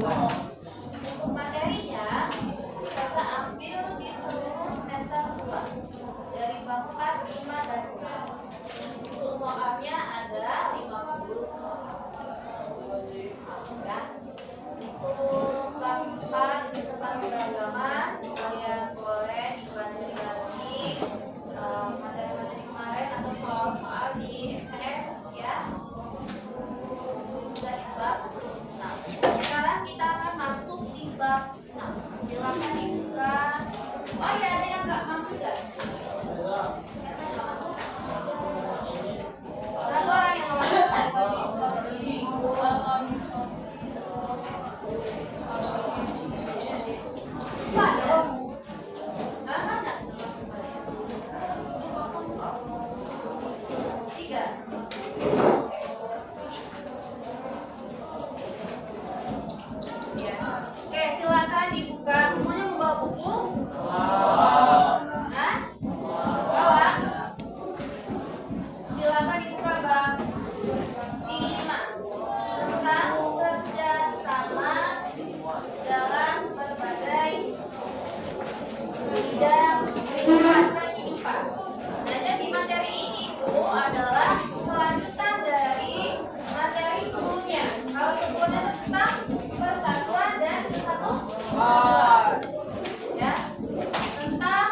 Untuk materinya kita ambil di seluruh semester 2 dari bab 4, 5, dan 6. Untuk soalnya ada 50 soal. Ya. Untuk bab 4 itu tentang keberagaman, kalian boleh dipelajari lagi materi-materi kemarin atau soal-soal di STS ya. Sudah di bab 6. Sekarang kita akan masuk di bab 6. Silakan dibuka. Oh ya, ada yang nggak masuk nggak? Siapa yang nggak masuk? Berapa orang yang nggak masuk? Oke, silakan dibuka. Semuanya membawa buku? Hah? Bawa? Silakan dibuka bab 5 tentang kerjasama dalam berbagai bidang kehidupan. Nah, jadi materi ini itu adalah kelanjutan dari materi sebelumnya. Kalau sebelumnya tentang persatuan dan kesatuan, ya, tentang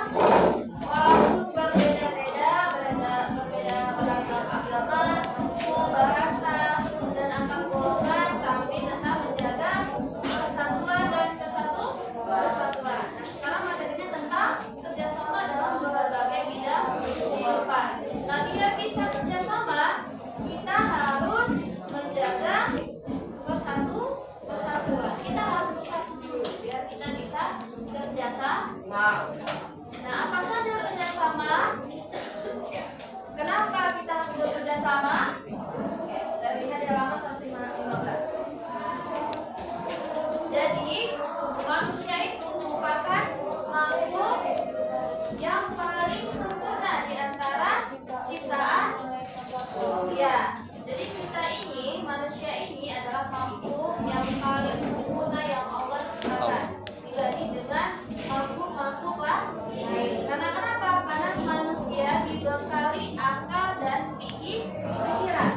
walaupun berbeda-beda beragam agama, suku, bahasa, dan antar golongan, tapi tetap menjaga persatuan dan kesatuan. Nah, sekarang materinya tentang kerjasama dalam berbagai bidang kehidupan. Nah, biar bisa kerjasama, kita harus menjaga persatuan. Kita harus bersatu dulu biar kita bisa kerjasama. Nah, apa saja kerjasama? Kenapa kita harus bekerja sama? Oke, dari lihat di halaman 115. Jadi, manusia itu merupakan makhluk yang paling sempurna di antara ciptaan ya. Jadi kita ini, manusia ini adalah makhluk yang paling sempurna yang Allah ciptakan dibanding dengan makhluk-makhluk lain. Karena kenapa? Karena manusia dibekali akal dan pikiran,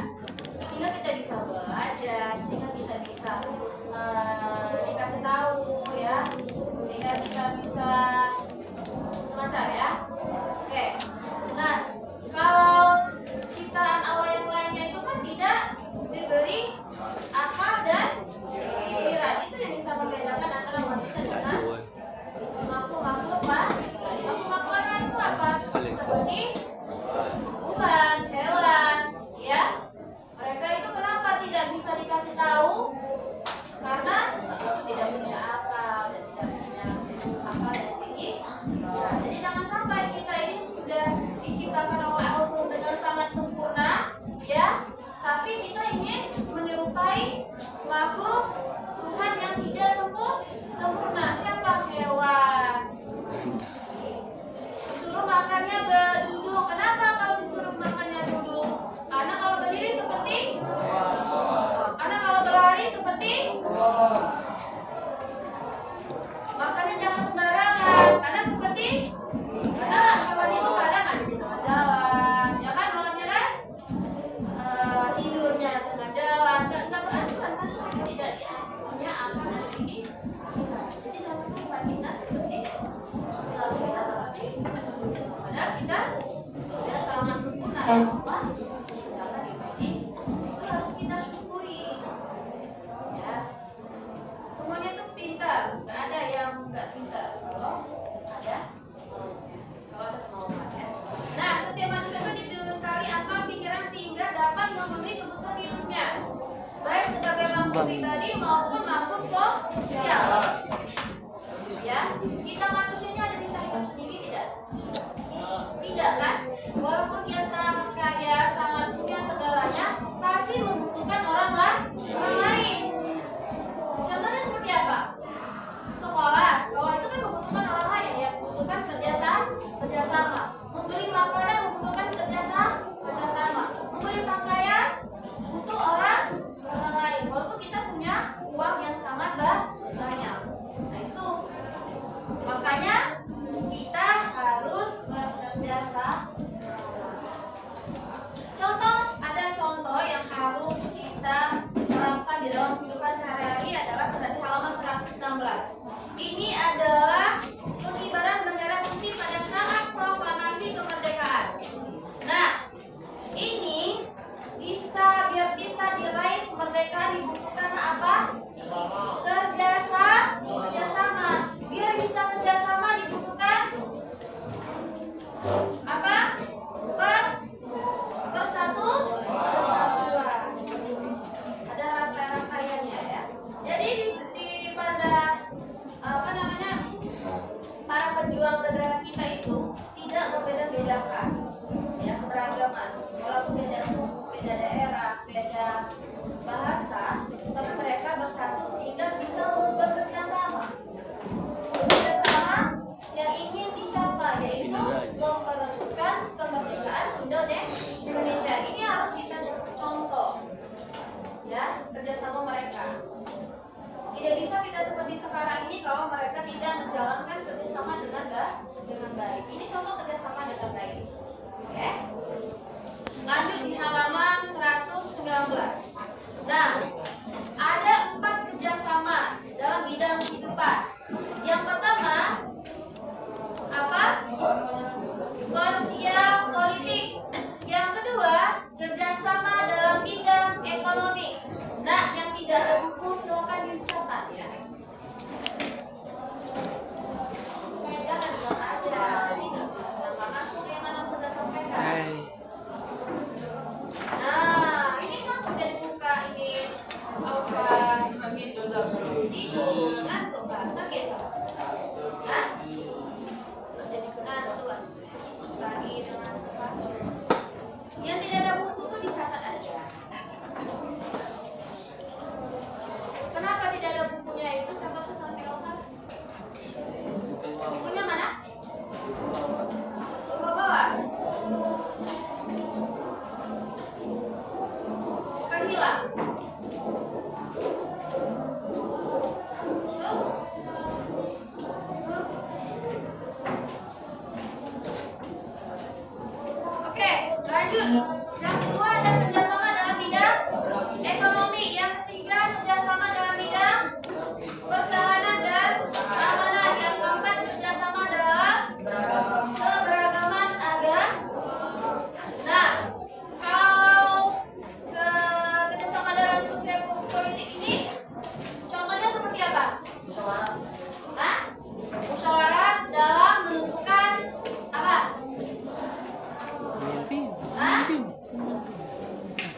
sehingga kita bisa belajar, sehingga kita bisa dikasih tahu ya, sehingga kita bisa macam ya. Oke. Nah, kalau ciptaan Allah yang lainnya itu kan tidak diberi akal dan pikiran. Itu yang bisa membedakan antara manusia dengan makhluk-makhluk lain. Makhluk-makhluk lain itu apa? Seperti tumbuhan, hewan, ya. Mereka itu kenapa tidak bisa dikasih tahu? Karena itu tidak punya akal dan tidak punya akal dan pikiran. Jadi jangan sampai kita ini sudah diciptakan oleh Allah dengan sangat sempurna, ya. Tapi kita ingin menyerupai makhluk Tuhan yang tidak sempurna. Siapa? Hewan. Disuruh makannya berduduk. Kenapa kalau disuruh makannya duduk? Karena kalau berdiri seperti? Karena kalau berlari seperti? Makannya jangan sembarangan. Karena seperti? Karena hewan itu kadang ada di tengah jalan, ya kan, makannya kan? Tidurnya tengah jalan, nggak beraturan kan? Tidak punya akal dan pikiran. Jadi jangan sampai kita seperti lalu kita seperti padahal kita sudah sangat sempurna ya Allah ciptakan ini. Itu harus kita syukuri ya. Semuanya itu pintar, nggak ada yang nggak pintar. Kalau ada kemauan ya. Nah, setiap manusia itu dibekali akal pikiran sehingga dapat memenuhi kebutuhan hidupnya, baik sebagai makhluk pribadi maupun makhluk sosial. Ya, kita manusia ini ada bisa hidup sendiri tidak? Tidak kan? Walaupun dia sangat kaya, sangat punya segalanya, pasti membutuhkan orang lain. Contohnya seperti apa? Sekolah itu kan membutuhkan orang lain ya, membutuhkan kerjasama. Membeli makanan membutuhkan kerjasama. Membeli pakaian butuh orang lain. Walaupun kita punya uang yang sangat banyak. kehidupan sehari-hari adalah di halaman 116. Ini adalah pengibaran bendera putih pada saat proklamasi kemerdekaan. Nah, ini biar bisa diraih kemerdekaan dibutuhkan apa? Kerjasama. Biar bisa kerjasama dibutuhkan apa? Persatuan. Ada rangkaiannya ya. Jadi pada para pejuang negara kita itu tidak membeda-bedakan ya keberagaman, walaupun beda suku, beda daerah, beda bahasa, tapi mereka bersatu sehingga bisa bekerja sama yang ingin dicapai, yaitu memperebutkan kemerdekaan Indonesia. Ini harus kita contoh ya kerjasama mereka. Tidak bisa kita seperti sekarang ini kalau mereka tidak menjalankan kerjasama dengan baik. Ini contoh kerjasama dengan baik. Oke? Lanjut di halaman 119. Nah, ada 4 kerjasama dalam bidang kehidupan. Yang pertama, apa? Sosial politik. Yang kedua, kerjasama dalam bidang ekonomi. Nah, yang tidak ada buku silakan dicatat ya. Jangan bilang aja, nanti nggak masuk yang mana sudah sampaikan. Nah, ini kan sudah dibuka ini apa? Tidur, ngantuk kan? Sakit? Hah? Jadi ngantuk lagi dengan tepat. Yang tidak ada buku tuh dicatat aja. Kenapa tidak ada bukunya itu? Siapa tuh sampai kan? Bukunya mana? Bawa. Bukan hilang. Oke, lanjut. Yang kedua ada kerjasama dalam bidang ekonomi. Yang ketiga kerjasama dalam bidang pertahanan dan keamanan. Yang keempat kerjasama dalam keberagaman agama. Nah, kalau kerjasama dalam sosial politik ini contohnya seperti apa? Musyawarah dalam menentukan apa?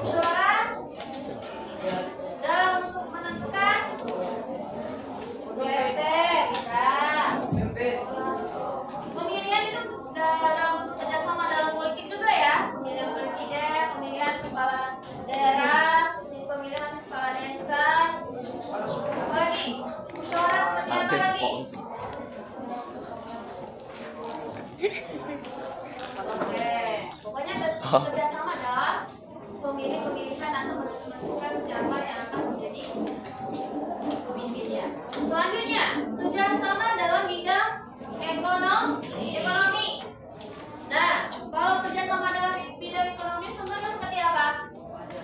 Musyawarah dalam untuk menentukan UMP bisa. Pemilihan itu dalam bentuk kerjasama dalam politik juga ya. Pemilihan presiden, pemilihan kepala daerah, pemilihan kepala desa. Apalagi musyawarah seperti apa lagi? Oke, pokoknya kerjasama dalam pemilihan atau menentukan siapa yang akan menjadi pemimpinnya. Selanjutnya, kerjasama dalam bidang ekonomi. Nah, kalau kerjasama dalam bidang ekonomi contohnya seperti apa?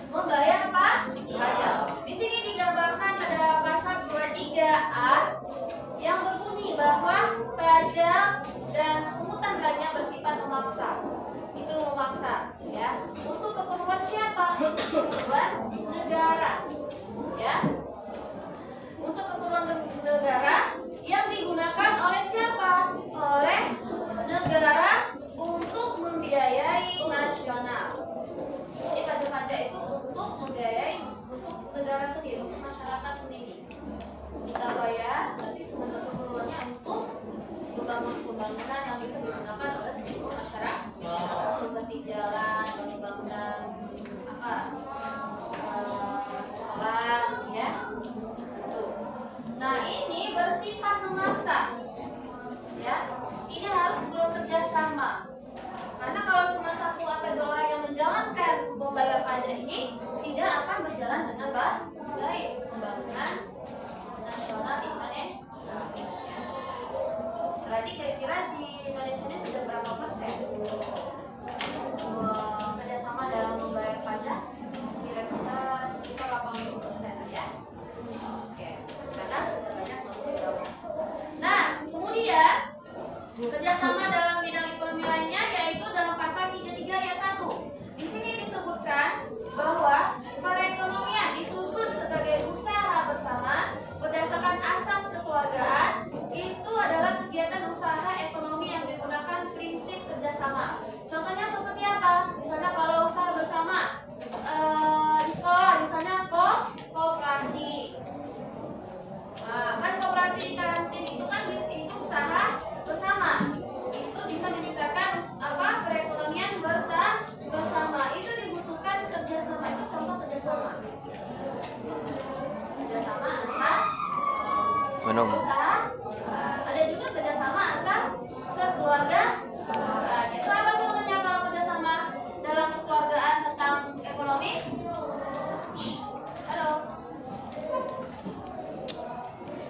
Membayar apa? Pajak. Di sini digambarkan pada pasal 23A yang berbunyi bahwa pajak dan pungutan pajak bersifat memaksa. Itu memaksa, ya. Untuk keperluan siapa? Keperluan negara, ya. Untuk keperluan negara yang digunakan oleh siapa? Oleh negara untuk membiayai nasional. Jadi pajak-pajak itu untuk membiayai untuk negara sendiri, untuk masyarakat sendiri. Kita bayar, nanti sebenarnya keperluannya untuk membangun pembangunan yang bisa digunakan oleh seluruh masyarakat, seperti jalan, bangunan apa, sekolah, ya. Tuh. Nah, ini bersifat memaksa, ya. Ini harus bekerja sama. Karena kalau cuma satu atau dua orang yang menjalankan membayar pajak ini, tidak akan berjalan dengan baik pembangunan nasional Indonesia. Berarti kira-kira di Indonesia ini sudah berapa persen kerjasama dalam membayar pajak? Kira-kira sekitar 80% ya. kerjasama dalam bidang ekonomi lainnya yaitu dalam pasal 33 ayat 1. Di sini disebutkan bahwa perekonomian disusun sebagai usaha bersama berdasarkan asas kekeluargaan. Itu adalah kegiatan usaha ekonomi yang menggunakan prinsip kerjasama. Contohnya seperti apa? Misalnya kalau usaha bersama di sekolah, misalnya koperasi. Nah, kan koperasi di kantin itu kan itu usaha bersama. Itu bisa meningkatkan perekonomian bersama. Itu dibutuhkan kerjasama. Itu contoh kerjasama. Kerjasama antar usaha. Ada juga kerjasama antar keluarga. Itu apa contohnya kalau kerjasama dalam kekeluargaan tentang ekonomi? Halo.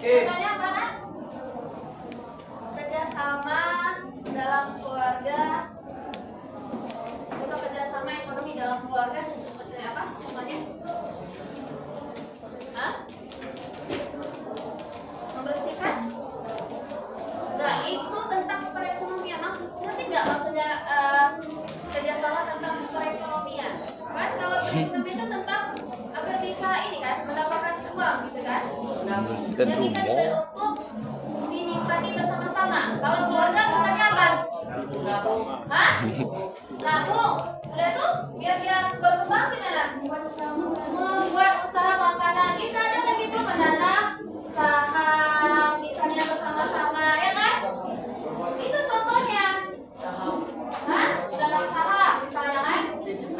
Contohnya apa, Nak? Kerjasama dalam keluarga. Contoh kerjasama ekonomi dalam keluarga seperti apa? Contohnya? Hah? Membersihkan? Enggak, itu tentang perekonomian. Ngerti nggak maksudnya kerjasama tentang perekonomian? Kan kalau perekonomian itu tentang agar bisa ini kan mendapatkan uang gitu kan? Yang bisa untuk dinikmati bersama-sama. Kalau keluarga misalnya apa? Hah? Nabung. Sudah itu biar dia berkembang gimana? Membuat usaha makanan. Bisa ada kan gitu menanam saham misalnya bersama-sama ya kan? Itu contohnya. Hah? Dalam saham misalnya kan?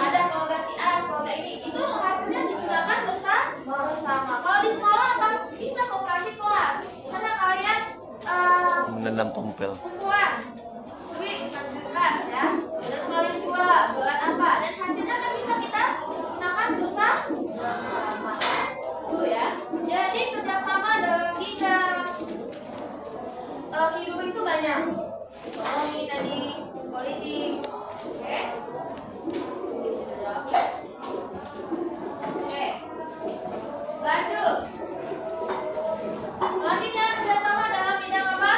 Ada keluarga si A, keluarga ini. Itu hasilnya digunakan bersama. Kalau di sekolah apa? Bisa koperasi kelas. Misalnya kalian menanam tompel. kumpulan duit kelas ya. Sudah kalian jualan apa? Dan hasilnya kan bisa kita gunakan bersama. Itu ya. Jadi kerjasama dalam bidang kehidupan itu banyak. Ekonomi tadi, politik. Oke. Kita jawab ya. Oke. Lanjut. Selanjutnya kerjasama dalam bidang apa?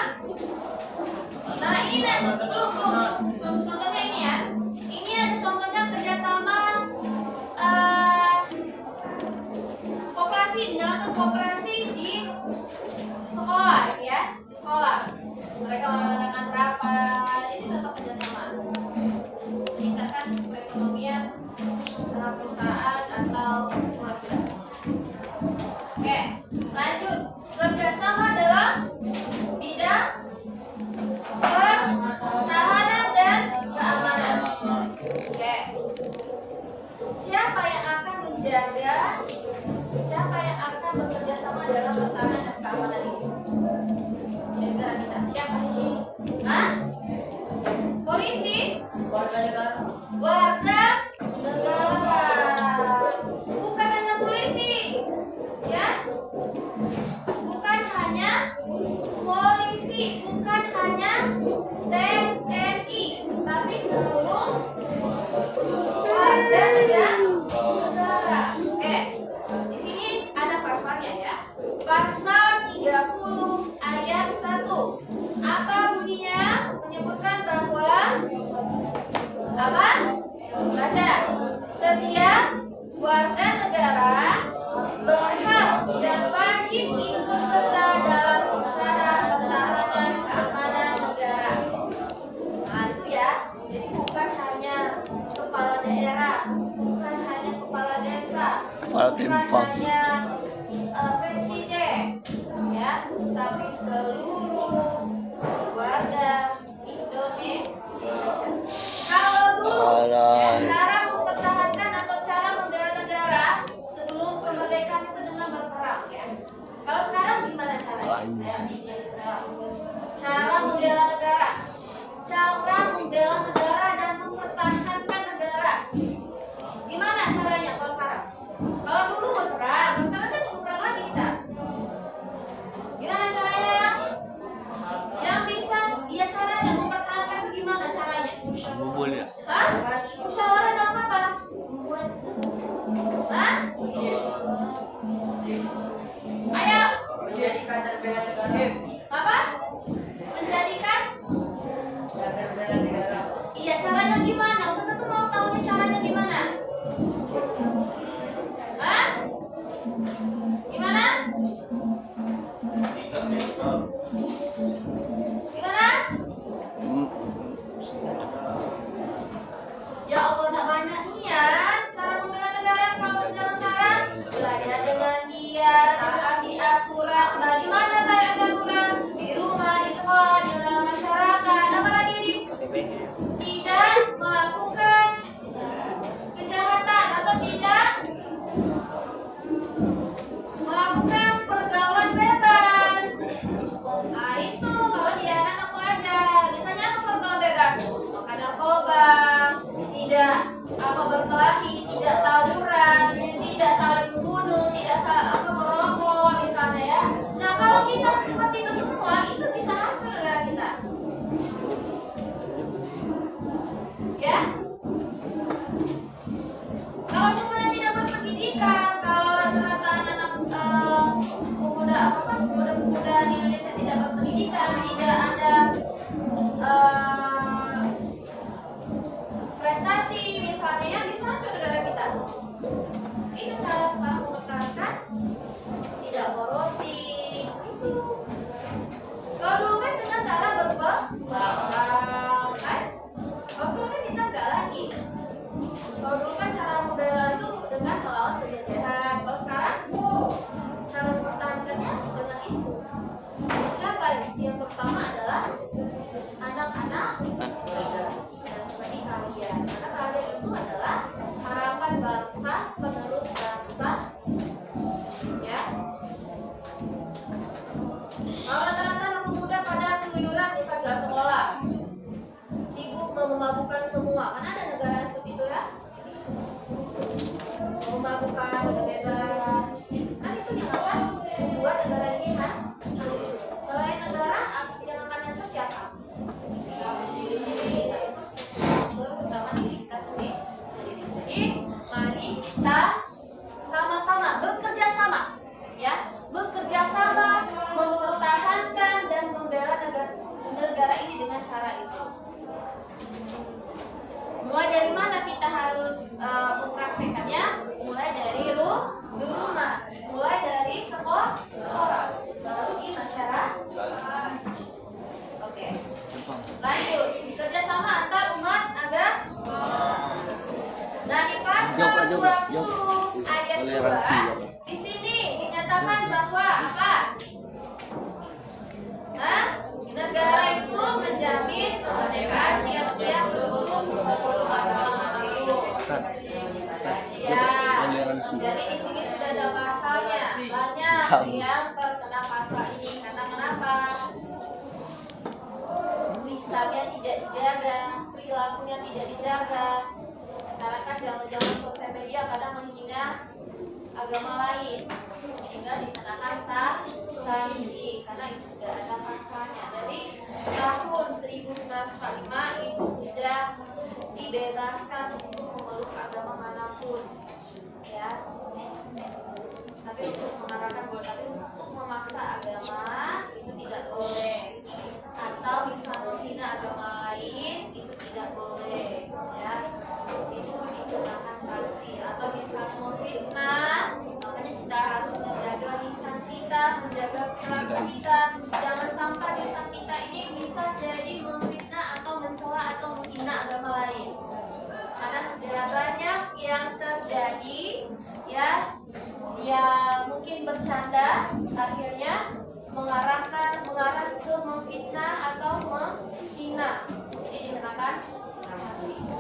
Nah ini belum. Contohnya ini ya. Ini ada contohnya kerjasama koperasi, menjalankan koperasi di sekolah ya, di sekolah. Mereka mengadakan rapat, ini tetap kerjasama. Meningkatkan perekonomian perusahaan atau keluarga. Oke, lanjut. Kerjasama dalam bidang pertahanan dan keamanan. Oke. Siapa yang akan menjaga? Siapa yang akan bekerja sama dalam pertahanan dan keamanan ini? Di negara kita. Siapa sih? Hah? Polisi? Warga negara. Warga negara. Bukan hanya polisi. Ya? Bukan hanya polisi, bukan hanya TNI, tapi seluruh warga negara. Di sini ada pasalnya ya. Pasal 30 ayat 1. Apa bunyinya? Menyebutkan bahwa apa? Baca. Setiap warga negara berhak dan wajib ikut serta dalam usaha pertahanan keamanan negara. Nah itu ya. Jadi bukan hanya kepala daerah, bukan hanya kepala desa, bukan hanya presiden, ya, tapi seluruh warga Indonesia. Kalau dulu cara mempertahankan atau cara membela negara sebelum kemerdekaan itu dengan berperang, ya. Kalau sekarang gimana caranya? Cara membela negara. Cara membela negara dan mempertahankan negara. Gimana caranya kalau sekarang? Kalau dulu berperang, kalau sekarang kan berperang lagi kita. Gimana caranya? Yang bisa, ya caranya mempertahankan itu gimana caranya? Boleh. Hah? Musyawarah dalam apa? Hah? Ayo. Menjadi kader bela negara. Apa? Menjadikan kita tidak ada prestasi misalnya ya, bisa hancur negara kita. Itu cara sekarang mempertahankan tidak korupsi itu. Kalau dulu kan dengan cara berperang kan, kalau sekarang kan kita enggak lagi. Kalau dulu kan cara membela itu dengan melawan penjajahan. Kalau sekarang cara mempertahankannya dengan itu. Siapa yang pertama adalah anak-anak ya, seperti kalian. Karena kalian itu adalah harapan bangsa, penerus bangsa. Ya. Kalau rata-rata anak pemuda pada keluyuran di saat gak sekolah, sibuk memabukkan semua. Karena ada negara yang seperti itu ya. Memabukkan, udah bebas. Ya, kan itu yang akan membuat negara ini hancur. Selain negara, yang akan hancur siapa? Diri sendiri. Nah, itu terutama diri kita sendiri. Jadi, mari kita sama-sama bekerja sama, ya, bekerja sama mempertahankan dan membela negara ini dengan cara itu. Mulai dari mana kita harus mempraktekannya? Mulai dari rumah, mulai dari sekolah, baru di masyarakat. Oke, lanjut. Bekerja sama antar umat agama. Nah, di pasal 20 ayat 2 di sini dinyatakan bahwa apa? Negara itu menjamin kemerdekaan tiap-tiap penduduk agama masing-masing. Ya, jadi di sini sudah ada pasalnya. Banyak yang terkena pasal ini. Karena kenapa? Lisannya tidak dijaga, perilakunya tidak dijaga. Karena kan zaman-zaman sosial media kadang menghina agama lain, sehingga dikenakan sanksi karena itu sudah ada pasalnya. Dari tahun 1945 itu sudah dibebaskan untuk memeluk agama manapun, ya. Tapi untuk mengarahkan boleh, tapi untuk memaksa agama itu tidak boleh. Atau bisa menghina agama lain itu tidak boleh, ya. Itu dikenakan sanksi. Atau bisa memfitnah, makanya kita harus menjaga lisan kita, menjaga perilaku kita. Jangan sampai lisan kita ini bisa jadi memfitnah atau mencela atau menghina agama lain. Karena sudah banyak yang terjadi, ya mungkin bercanda akhirnya mengarah ke memfitnah atau menghina. Jadi dikenakan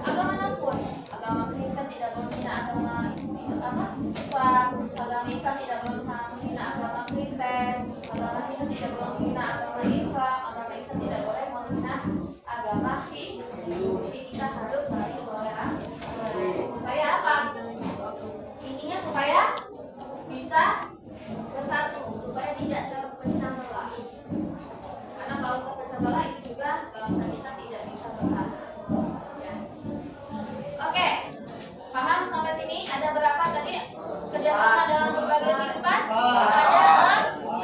agama manapun. Agama Kristen tidak boleh menghina agama Islam, agama Islam tidak boleh menghina agama Kristen, agama Hindu tidak boleh menghina agama Islam, agama Islam tidak boleh menghina agama Hindu. Jadi kita harus saling toleransi. Supaya apa? Intinya supaya bisa bersatu, supaya tidak terpecah belah. Karena kalau terpecah belah itu juga bangsa kita tidak bisa berhasil. Oke, paham sampai sini? Ada berapa tadi kerjasama dalam berbagai kehidupan? Ada 4.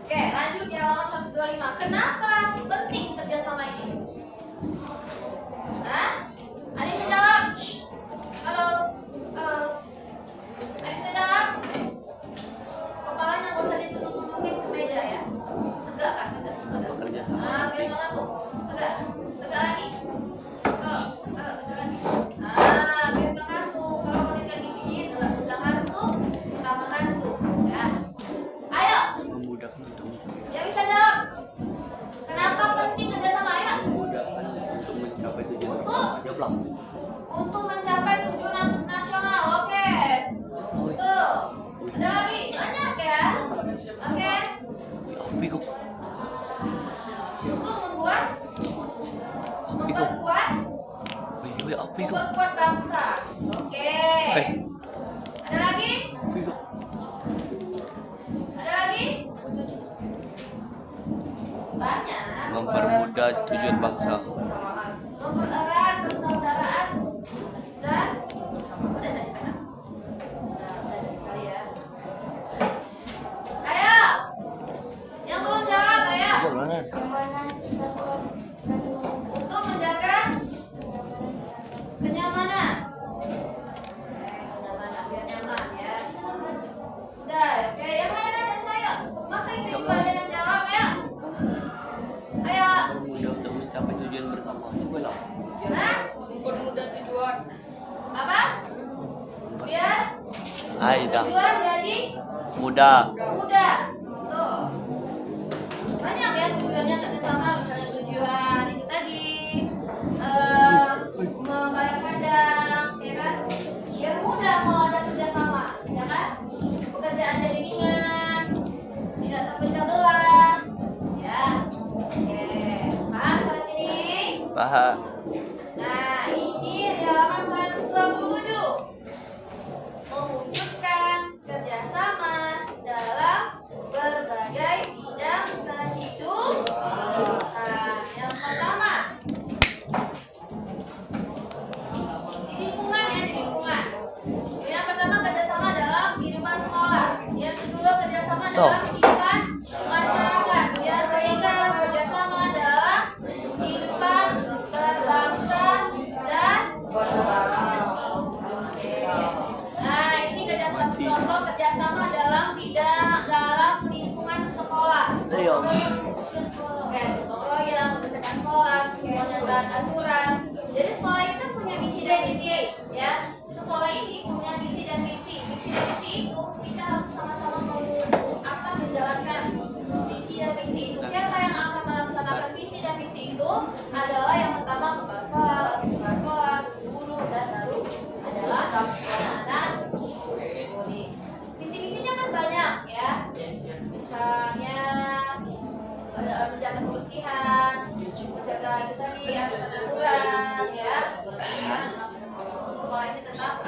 Oke, lanjut di halaman 125. Kenapa penting kerjasama ini? Hah? Ada yang jawab? Halo, halo. Ada yang jawab? Kepalanya nggak usah ditunduk-tundukin ke meja ya. Tegak kan? Tegak. Nah, biar nggak ngantuk. Tegak lagi. Tegak lagi. Nah, biar nggak ngantuk. Kalau mau kayak gini, udah ngantuk, tambah ngantuk. Ya. Ayo. Memudahkan untuk mencapai. Yang bisa jawab? Kenapa penting kerjasama? Ayo. Memudahkan untuk mencapai tujuan Untuk? bersama. Dia bilang. Untuk mencapai tujuan nasional. Oke. Tuh. Ada lagi? Banyak ya. Oke. Api kok. Untuk memperkuat Api kok. memperkuat bangsa. Oke. Ada lagi? Api kok. Ada lagi? Banyak. Mempermudah tujuan bangsa. Mempererat persaudaraan dan udah tadi Pak. Udah sekali ya. Ayo. Yang belum Keamanan. Untuk menjaga kenyamanan. Kenyamanan biar nyaman ya. Udah, oke. Yang lain ada saya. Masa itu ada yang jawab ya? Ayo. Mudah untuk mencapai tujuan bersama. Coba lah. Hah? Mudah tujuan. Apa? Biar Aida. tujuan jadi Mudah. mudah. Tuh. Banyak ya tujuannya kerjasama, misalnya tujuan itu tadi membayar pajak, ya kan? Biar mudah kalau ada kerjasama, ya kan? Pekerjaan jadi ringan, tidak terpecah belah, ya. Oke, paham sampai sini? Paham. Nah, ini di halaman 127 mewujudkan kerjasama dalam berbagai bidang kehidupan. Yang pertama, di lingkungan ya, di lingkungan. Yang pertama kerjasama dalam kehidupan sekolah. Yang kedua kerjasama dalam kehidupan masyarakat. Yang ketiga kerjasama dalam kehidupan berbangsa dan nah, ini kerjasama contoh kerjasama dalam lingkungan sekolah. Ayo. Kayak gotong royong, membersihkan sekolah, penyelenggaraan aturan. Jadi sekolah ini kan punya misi dan misi, ya. Sekolah ini punya misi dan misi. Misi dan misi itu kita harus sama-sama menjalankan misi dan misi itu. Siapa yang akan melaksanakan misi dan misi itu adalah yang pertama kepala sekolah, guru, dan baru adalah anak-anak. Misi-misinya kan banyak ya. Misalnya menjaga kebersihan, menjaga itu tadi aturan ya. Sekolah ini tetap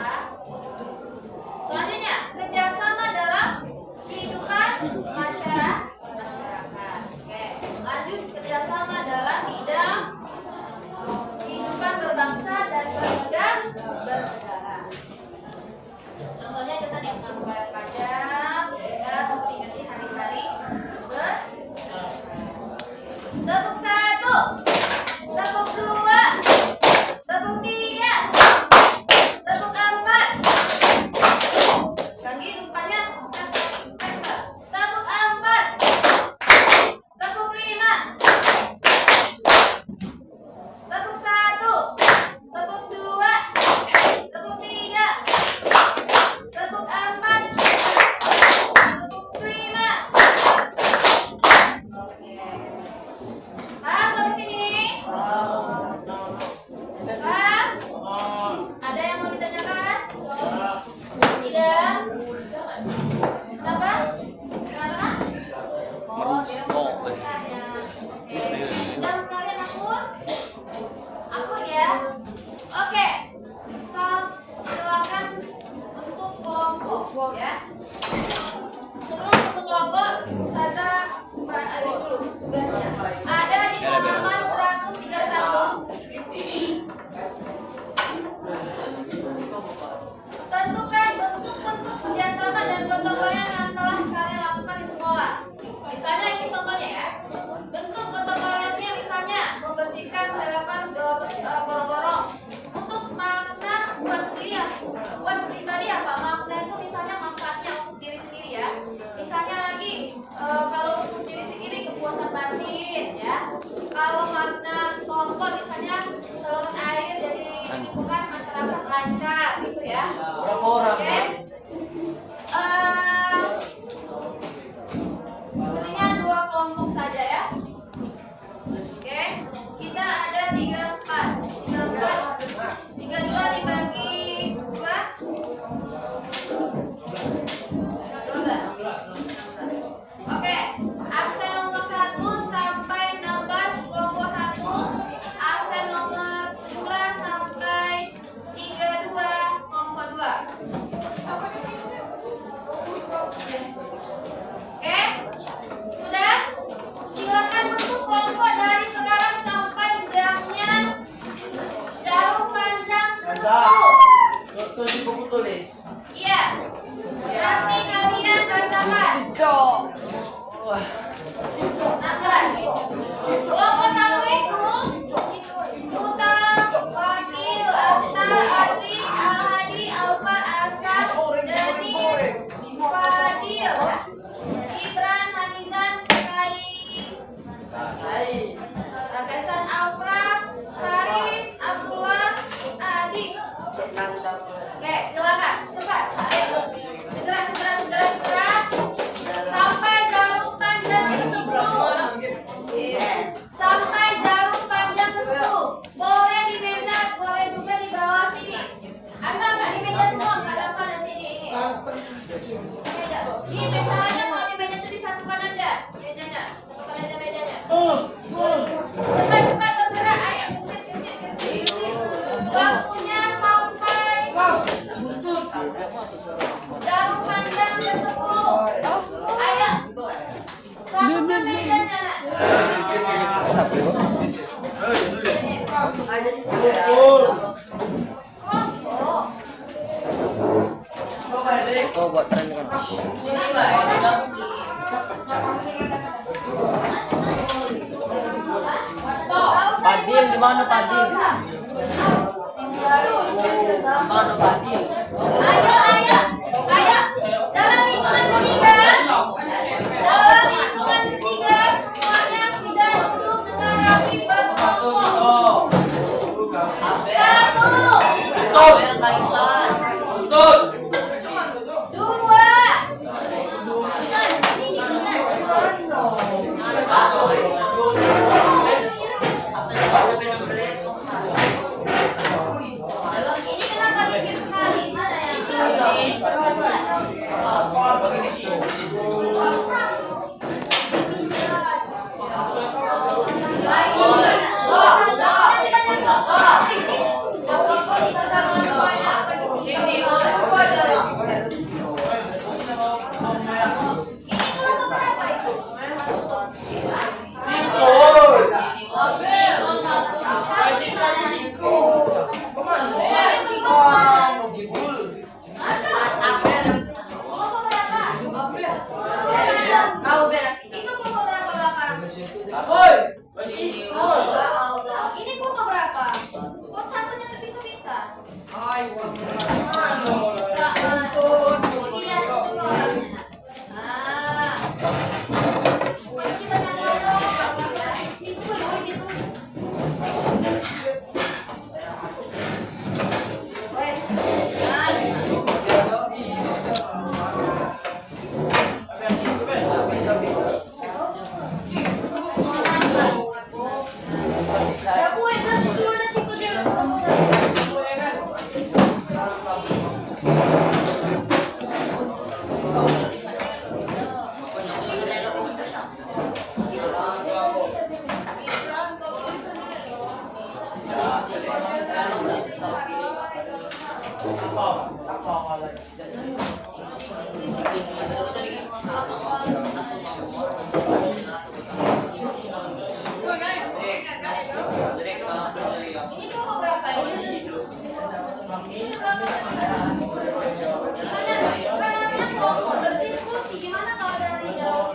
Selanjutnya, kerjasama dalam kehidupan masyarakat. Oke, lanjut kerjasama dalam bidang kehidupan berbangsa dan bernegara. Contohnya itu tadi membayar pajak, ya, memperingati hari-hari tepuk 1, tepuk 2, tepuk 3, tepuk 4. Lagi depannya tepuk 4, tepuk 5, tepuk 1, tepuk 2, tepuk 3, tepuk 4, tepuk 5. Oke. Paham sampai sini? Paham? Ada yang mau ditanyakan? Tidak? Kenapa? Karena? Oh, dia mau bertanya. Oke. Jam kalian akur? Akur ya? Oke. Silakan untuk kelompok ya. Sebelum untuk kelompok, Saza ada dulu tugasnya. Ada di halaman 131. Tentukan bentuk-bentuk kerjasama dan gotong royong yang telah kalian lakukan di sekolah. Misalnya ini contohnya ya. Bentuk gotong royongnya misalnya membersihkan selokan gorong-gorong. Untuk makna buat sendiri ya, buat pribadi apa? Makna itu misalnya manfaatnya untuk diri sendiri ya. Misalnya lagi kalau untuk diri sendiri kepuasan batin ya. Kalau makna kelompok misalnya saluran air jadi lingkungan masyarakat lancar gitu ya. Oke. Sepertinya 2 kelompok saja ya. Oke. Kita ada 34. 32 dibagi 2. 12. Oke, absen nomor 1 sampai 16 kelompok 1, absen nomor 17 sampai 32 kelompok 2. Oke, sudah? Silakan bentuk kelompok dari sekarang sampai jamnya jauh panjang ke 10. Tulis di buku tulis. Iya. Nanti kalian bacakan. 16. belakang. Cepat. Ayo. Segera. Sampai jarum panjang ke-10. Sampai jarum panjang ke-10. Boleh di meja, boleh juga di bawah sini. Enggak di meja semua, enggak apa nanti di ini. Di meja. Ini caranya kalau di meja itu disatukan aja mejanya. Satukan aja mejanya. Cepat tergerak, ayo gesit. Waktunya sampai jarum panjang ke-10. Ayo. Satukan mejanya. Oh, buat tren kan. Padil di mana Padil? Mana Padil? Ayo. Dalam hitungan ketiga. Semuanya sudah duduk dengan rapi berkelompok. 1, 2. Ini kenapa dikit sekali? Mana yang ini? Ini kelompok berapa? Kok satunya terpisah-pisah? Ini kelompok berapa ini? Ini kelompok gimana kelompok berdiskusi gimana kalau dari jauh?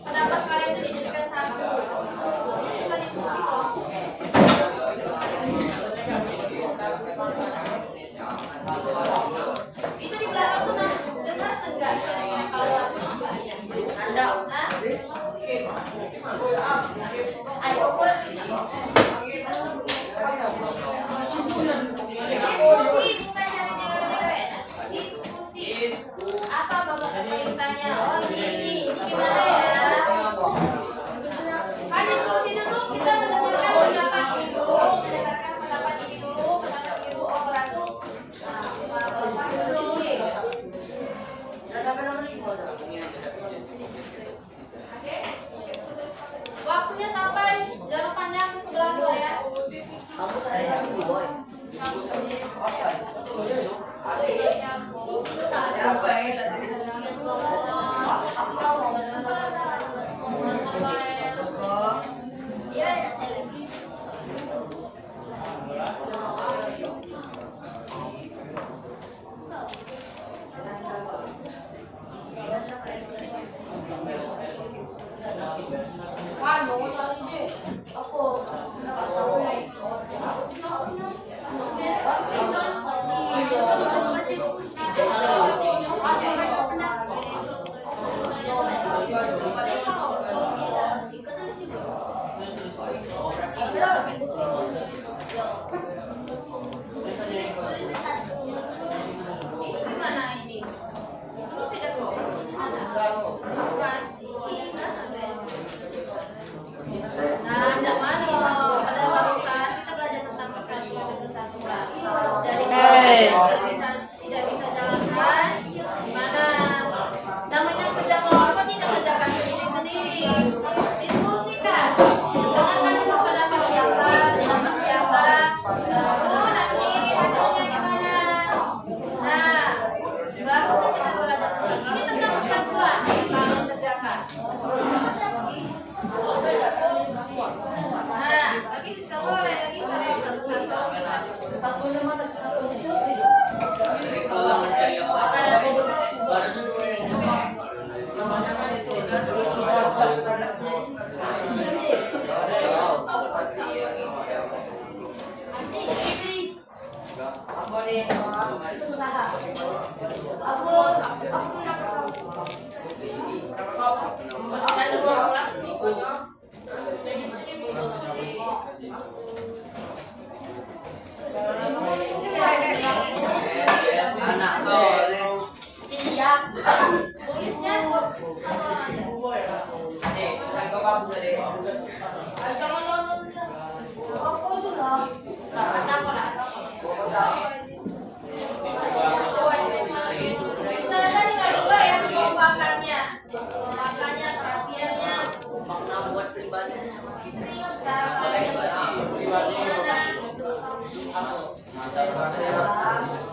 Pendapat kalian itu dijadikan satu. Itu di belakang tuh dengar enggak? Kalau aku Anda. Diskusi bukan cari diskusi. Apa bapak perintahnya? Oh ini gimana?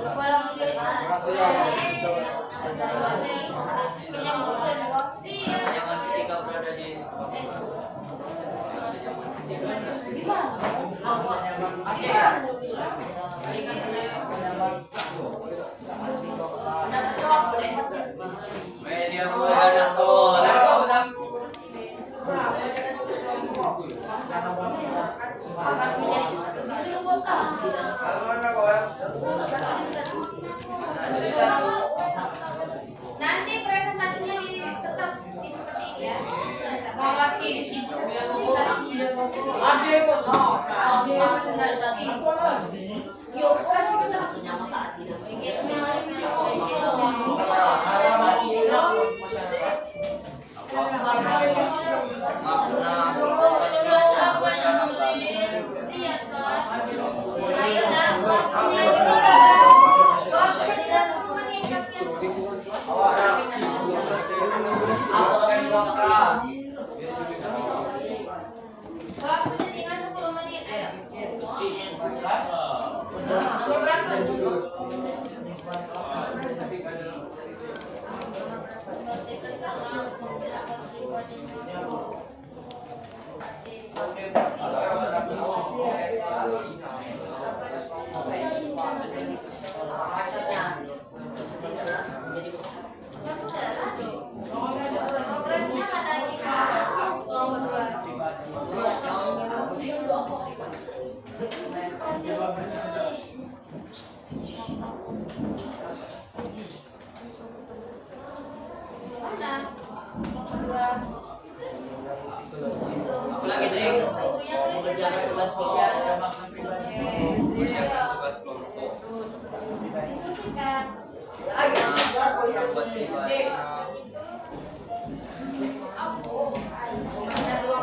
Walang pilihan. Jangan ketika berada di media muda nasional. Nanti presentasinya tetap di seperti ini ya. Ayo dah, waktunya dimulai. Waktunya tidak 1 menit Waktunya tinggal 10 menit. Ayo. Ya sudah lah. Progresnya ada di nomor 2. Mana? Nomor 2. Aku lagi drink. Mengerjakan tugas kelompok. Tugas kelompok. Diskusikan.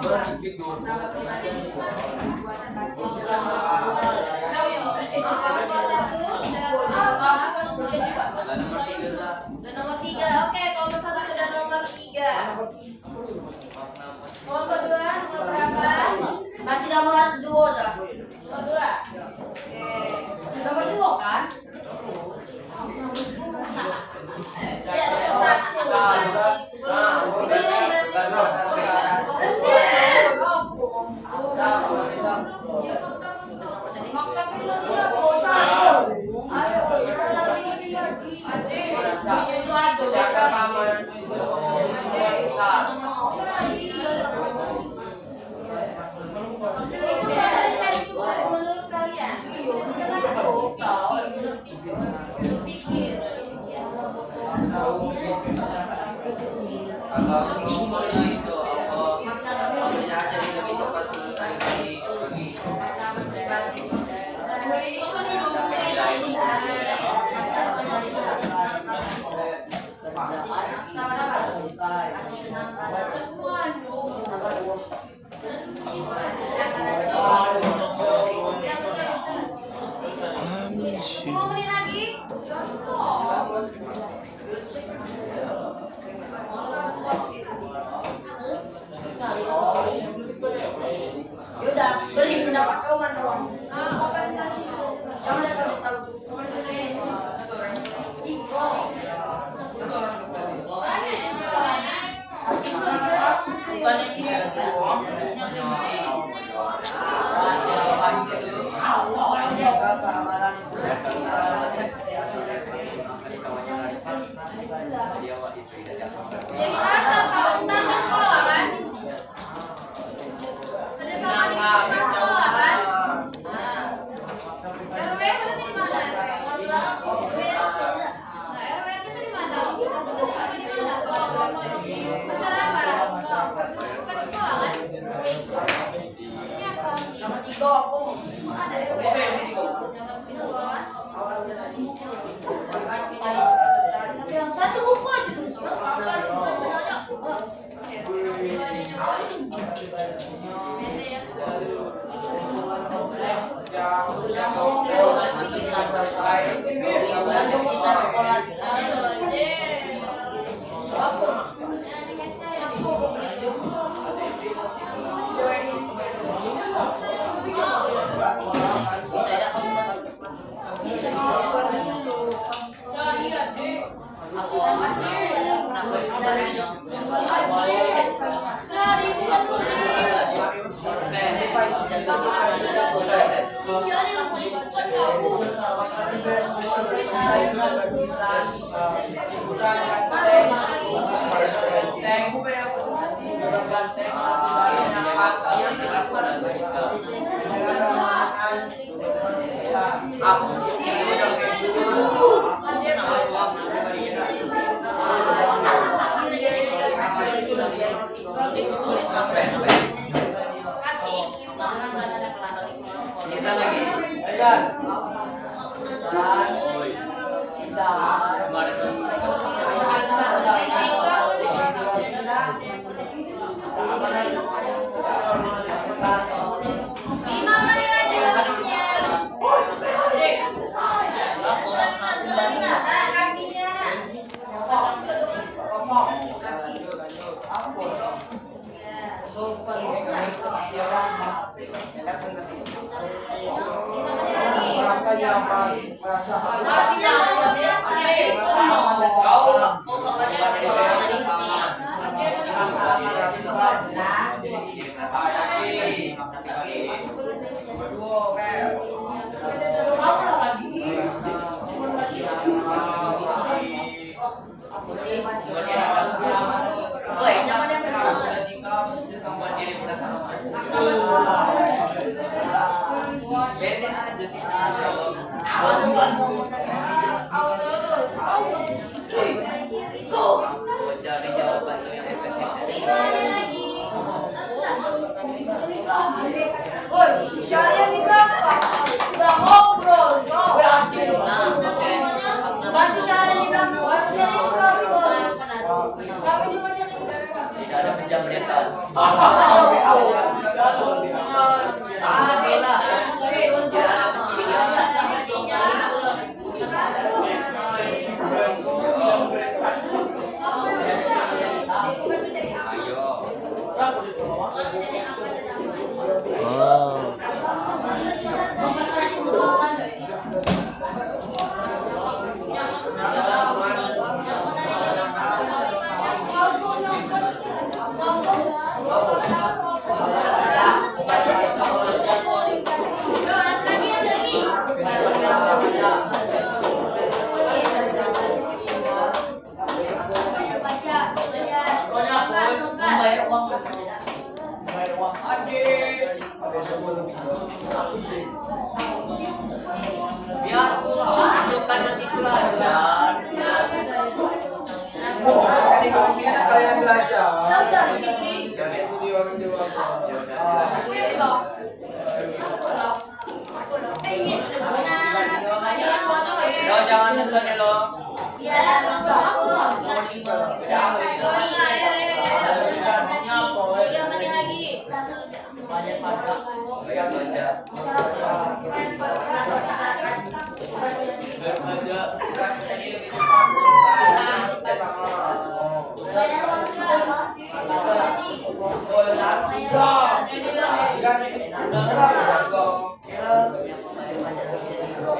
Buat pribadi. Nomor 3. Oke, kelompok 1 sudah nomor 3. Kelompok 2 nomor berapa? Masih nomor 2 dah. Nomor 2. Oke. Nomor 2 kan? Ya, nomor menurut kalian? Pikir. Kalau kelompoknya itu apa? Jadi lebih cepat selesai lagi. Menit lagi. Yaudah, beri pendapat kawan doang. Presentasi. Kamu udah tahu. Bukannya ini. Jadi rasa kalau tentang sekolah kan? Kerjasama di sekolah kan? RW itu di mana? Nah, RW itu di mana? Apa di mana? Masyarakat. Bukan di sekolah kan? Ini apa? Nomor 3 aku. Ada RW. Di sekolah. Tapi yang satu buku aja terus. Kita sekolah. Bisa Ako, nakuha Dari bukan Iya nih yang tulis bukan kamu. tulis apa ya? Kasih. Bisa lagi. Lima menit aja waktunya. Kakinya. Merasa nyaman, merasa Kakinya Aku sih woi, nyaman yang sama diri merasa aman. Beres aja sih. Gua cari jawaban tuh yang efektif. Woi, carian di belakang. Udah ngobrol, berarti. Nah, oke. Bantu cari di belakang. Bantu cari di belakang. Kami di mana nih? Tidak ada pinjam rental. Membayar uang kasar. Biar aku tunjukkan masih belajar. Tadi kamu bilang sekalian belajar. Dan itu jawab. Lo jangan nonton ya lo. Ya, Nomor 5. Lihat aja.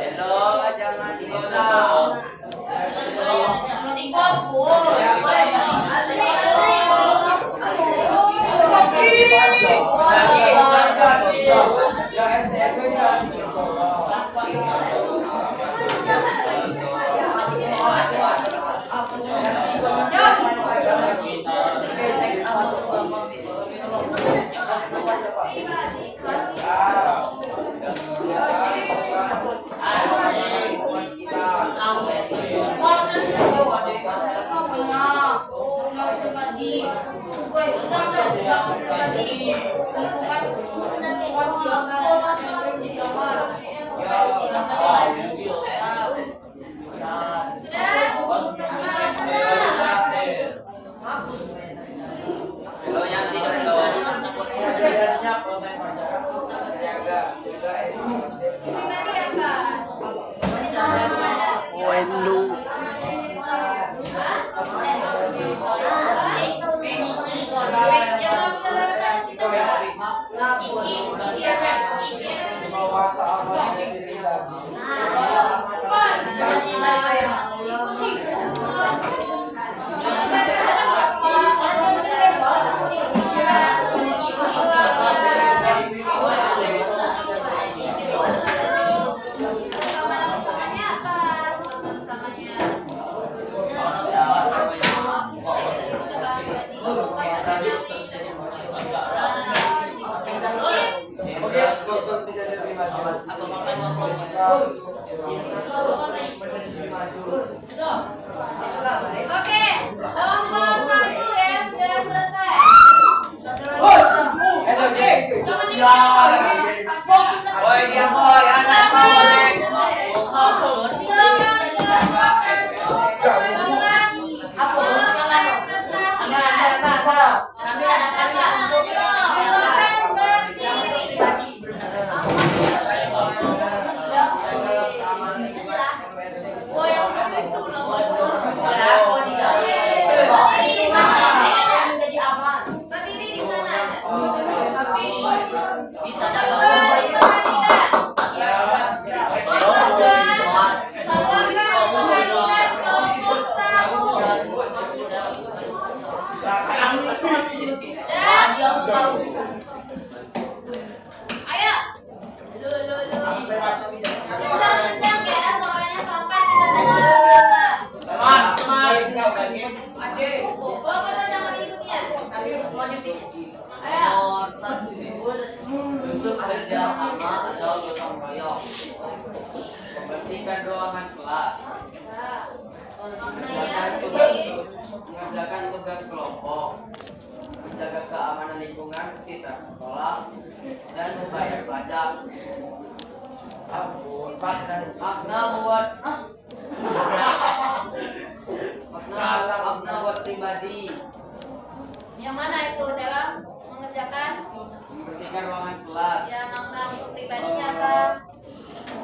Hello, jangan ditonton. Hello, yang tidak Bawa sahabat diri lagi. Oke, kelompok 1 ya sudah selesai. Boy, dia boy, anak soleh. Silakan kelompok 1 berdiri di sana aja. Bisa dapat untuk kerjasama atau gotong royong, membersihkan ruangan kelas, mengerjakan tugas kelompok, menjaga keamanan lingkungan sekitar sekolah, dan membayar pajak. Makna buat pribadi. Yang mana itu dalam mengerjakan? Membersihkan ruangan kelas. Ya, makna untuk pribadinya apa?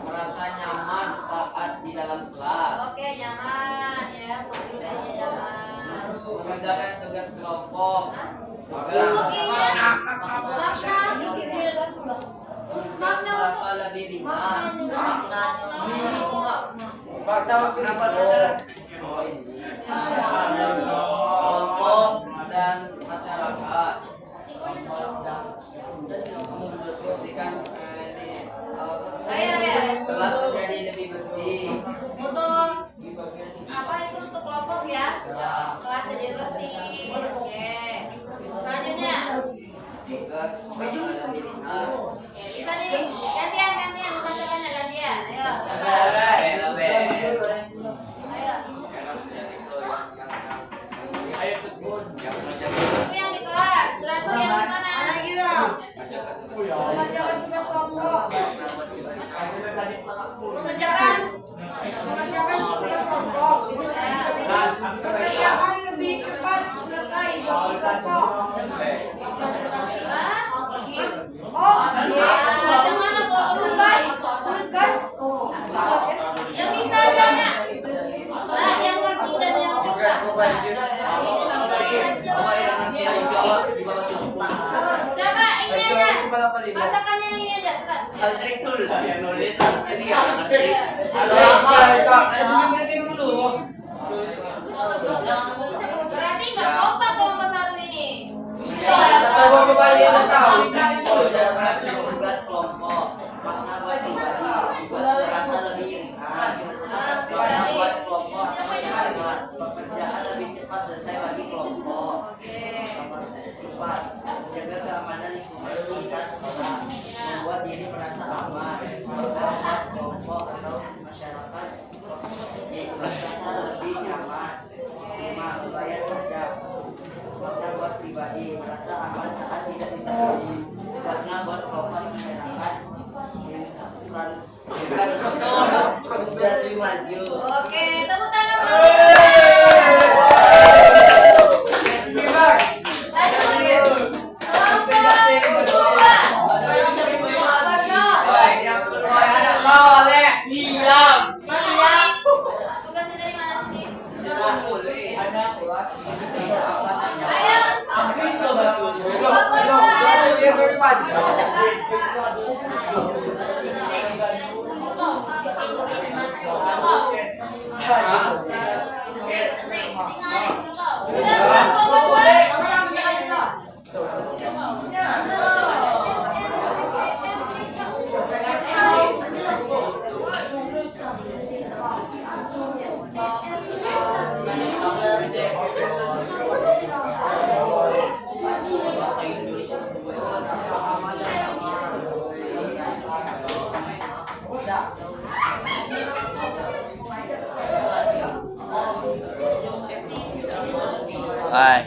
Merasa nyaman saat di dalam kelas. Oke, nyaman ya, untuk pribadinya nyaman. Mengerjakan tugas kelompok. Untuk ininya makna Merasa lebih ringan. Kelompok dan masyarakat. Membersihkan kelas menjadi lebih bersih. untuk apa itu untuk kelompok ya? Kelas jadi bersih. Oke. Selanjutnya. Tugas lebih ringan. Bisa nih, gantian dibacakannya gantian. Ayo. Ayo. Itu yang di kelas. Teratur yang di mana? Mengerjakan tugas kelompok. Pekerjaan lebih cepat selesai di kelompok. Baca mana kelompok tugas? Yang bisa jana. Nah, yang ngerti dan yang bisa. Siapa ini aja? Masakannya yang ini aja, cepat. Yang nulis harus jadi yang ngerti. Berarti nggak kompak kelompok 1 ini. Tugas kelompok. Makna buat pribadi. Merasa lebih ringan. Makna buat kelompok. Pekerjaan lebih cepat selesai bagi kelompok. Nomor 4. Menjaga keamanan lingkungan sekitar sekolah. Membuat diri merasa aman. Membuat kelompok atau masyarakat merasa lebih nyaman. 5. Membayar pajak. Makna buat pribadi merasa aman saat tidak ditaati. Makna buat kelompok masyarakat infrastruktur jadi maju. Oke, tepuk tangan. Tugasnya dari mana sih? Ay.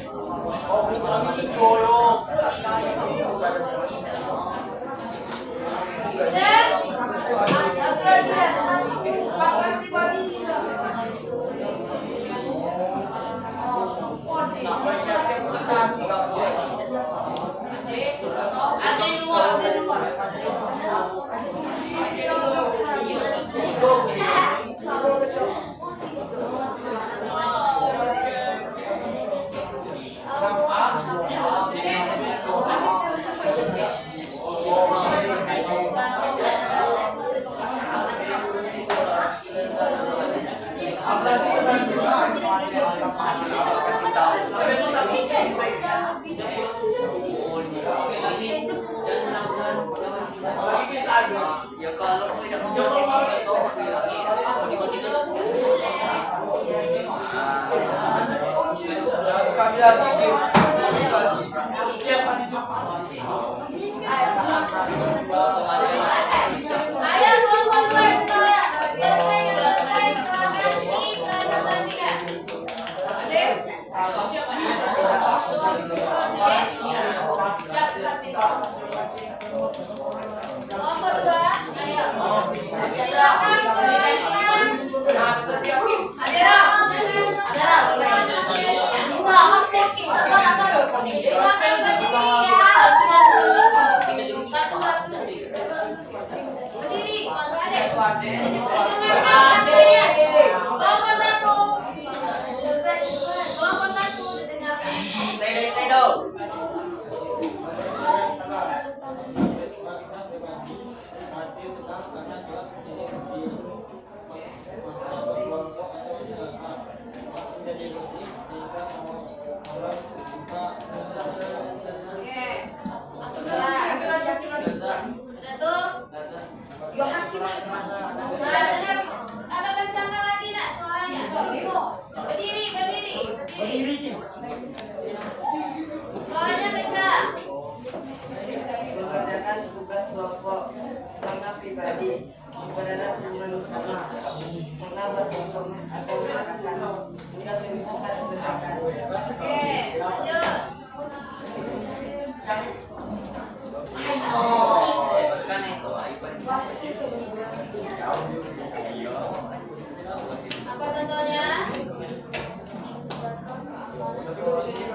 Ya kalau tidak mau itu Kami lagi game. Ayo kelompok dua setelah selesai silakan dipresentasikan. Kelompok dua, ayo. Silakan silakan berdiri ya. Satu-satu. Berdiri. Kelompok satu. Kelompok satu dengarkan. stay do. Oke. Sudah tuh. Nah, dengar agak kencangkan lagi nak suaranya. Berdiri, berdiri, berdiri. Suaranya kencang. Mengerjakan tugas kelompok karena pribadi berada dengan sama karena berkosong atau mengatakan tugas mengumpulkan selesaikan. Oke, lanjut. Kan itu Apa contohnya?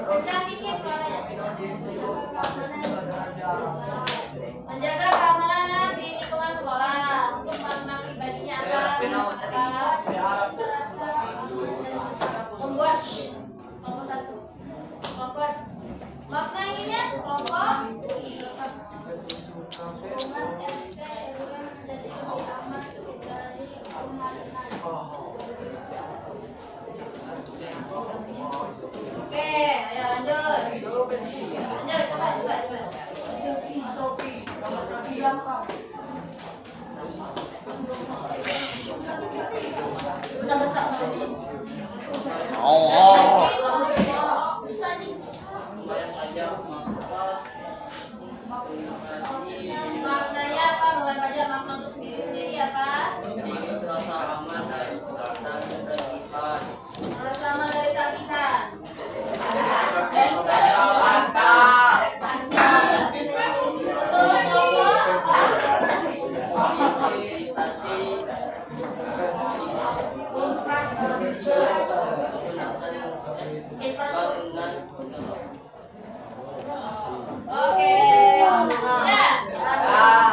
Kencang dikit suaranya. Menjaga keamanan di lingkungan sekolah. Untuk makna pribadinya apa? Membuat kelompok satu. Kelompok makna ininya kelompok. Oke, ayo lanjut. Lanjut, cepat, cepat. Oh. Maknanya apa? Mulai baca makna untuk sendiri apa? Rasa aman dari sakitan. Betul, kelompok. Oke. Ya.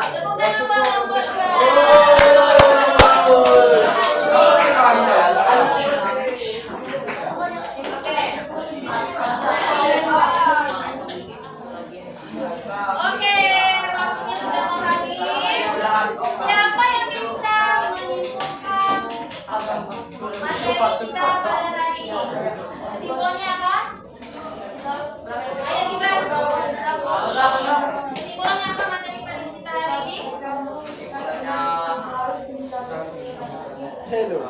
Tepuk tangan buat kelompok dua. Oke, waktunya sudah mau habis. Siapa yang bisa menyimpulkan materi kita pada hari ini? Kesimpulannya apa? Ayo Gibran. Kesimpulannya apa materi kita hari ini? Hello.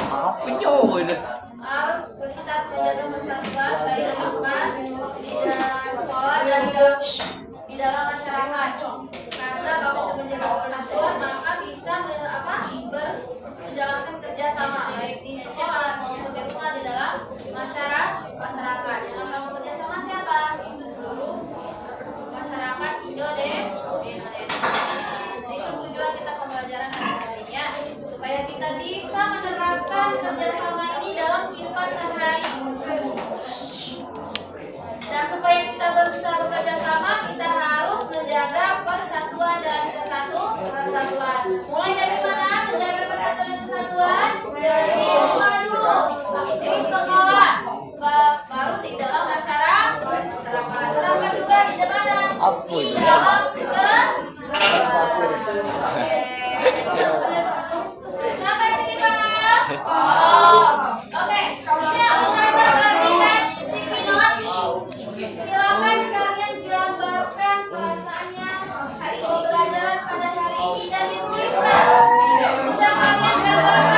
Apa nyo ini? Kita harus menjaga persatuan baik di rumah, di dalam sekolah dan di dalam masyarakat. Karena kalau kita menjaga persatuan maka bisa menjalankan kerjasama baik di sekolah maupun di rumah di dalam masyarakat. Dengan kamu kerja sama siapa? Seluruh masyarakat Indonesia. Itu tujuan kita pembelajaran hari ini ya, supaya kita bisa menerapkan kerjasama ini dalam kehidupan sehari-hari. Nah, supaya kita bisa bekerja sama, kita harus menjaga persatuan dan kesatuan. Mulai dari mana menjaga persatuan dan kesatuan? Dari rumah dulu, di sekolah, baru di dalam masyarakat. Terapkan juga di mana? Di dalam sampai sini paham? Oke. Ini Ustazah bagikan sticky note. Silakan kalian gambarkan perasaannya hari ini pembelajaran pada hari ini dan dituliskan. Sudah kalian gambarkan?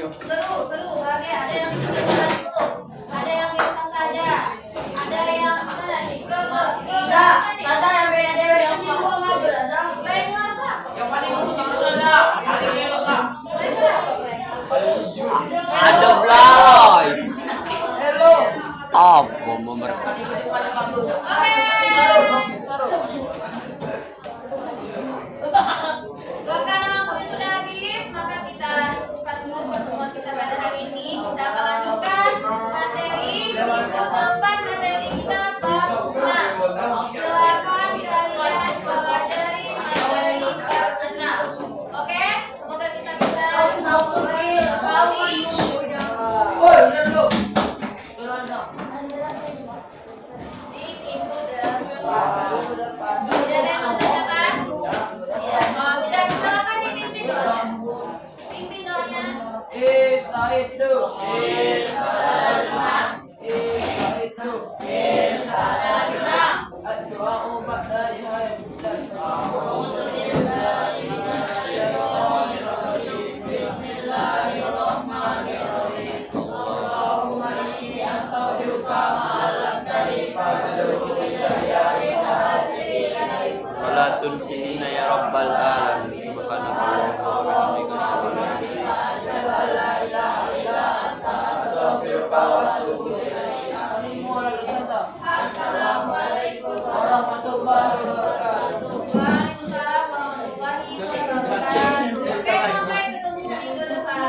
seru. Oke, ada yang bantu, ada yang biasa saja, ada yang mana nih? Bro. Tata yang beda dewe yang di gua ngajur aja. Baik apa? Yang paling aku tidur aja. Ada yang enggak. Baik apa? Ada belai. Hello. Apa mau mereka? Oke. Karena waktu sudah habis, maka kita cukupkan dulu pertemuan kita pada hari ini. Kita akan lanjutkan materi minggu depan. Materi kita bab 6. Silakan kalian pelajari materi bab 6. Oke, semoga kita bisa mengetahui Woi, udah dulu. di minggu depan. Tidak ada yang mau ditanyakan? Iya, kalau tidak silakan dipimpin doanya. Pimpin doanya. Istaitu. Doa obat dari hayat. Bismillahirrahmanirrahim. Allahumma inni astaudiuka ma'alam tadi fadlu hidayah Wala tunsina ya rabbal alamin. Subhanallah wa bihamdihi. Assalamualaikum warahmatullahi wabarakatuh. Waalaikumsalam warahmatullahi wabarakatuh. Oke, sampai ketemu minggu depan.